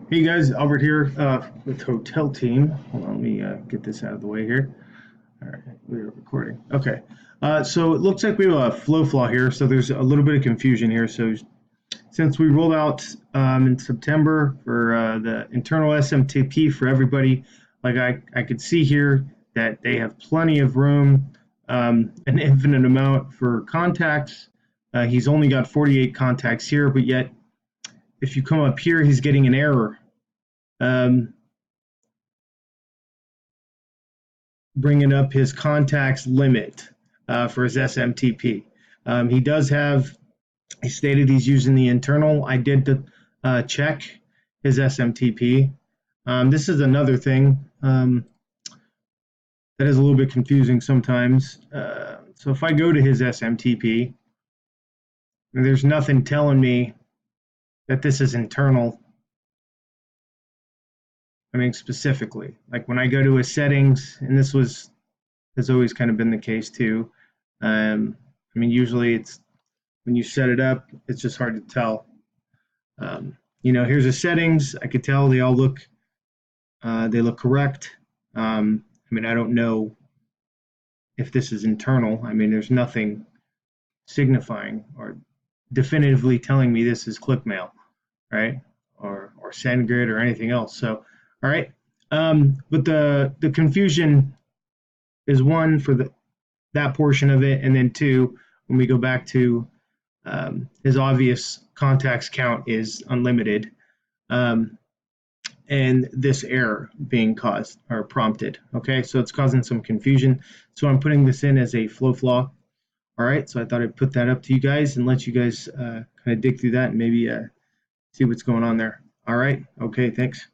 Hey guys, Albert here with Hotel Team. Hold on, let me get this out of the way here. All right, we're recording. Okay, so it looks like we have a flow flaw here, so there's a little bit of confusion here. So since we rolled out in September for the internal SMTP for everybody, like I could see here that they have plenty of room, an infinite amount for contacts. He's only got 48 contacts here, but yet if you come up here, he's getting an error. Bringing up his contacts limit for his SMTP. He does have, he stated he's using the internal. I did check his SMTP. This is another thing that is a little bit confusing sometimes. So if I go to his SMTP, there's nothing telling me that this is internal. I mean, specifically, like when I go to his settings, and this has always kind of been the case too. I mean, usually it's when you set it up, it's just hard to tell. Here's the settings. I could tell they all look correct. I mean, I don't know if this is internal. I mean, there's nothing signifying or definitively telling me this is ClickMail, right? Or SendGrid or anything else. So, all right. But the confusion is one for that portion of it, and then two, when we go back to his obvious contacts count is unlimited, and this error being caused or prompted. Okay, so it's causing some confusion. So I'm putting this in as a flow flaw. All right, so I thought I'd put that up to you guys and let you guys kind of dig through that and maybe see what's going on there. All right, okay, thanks.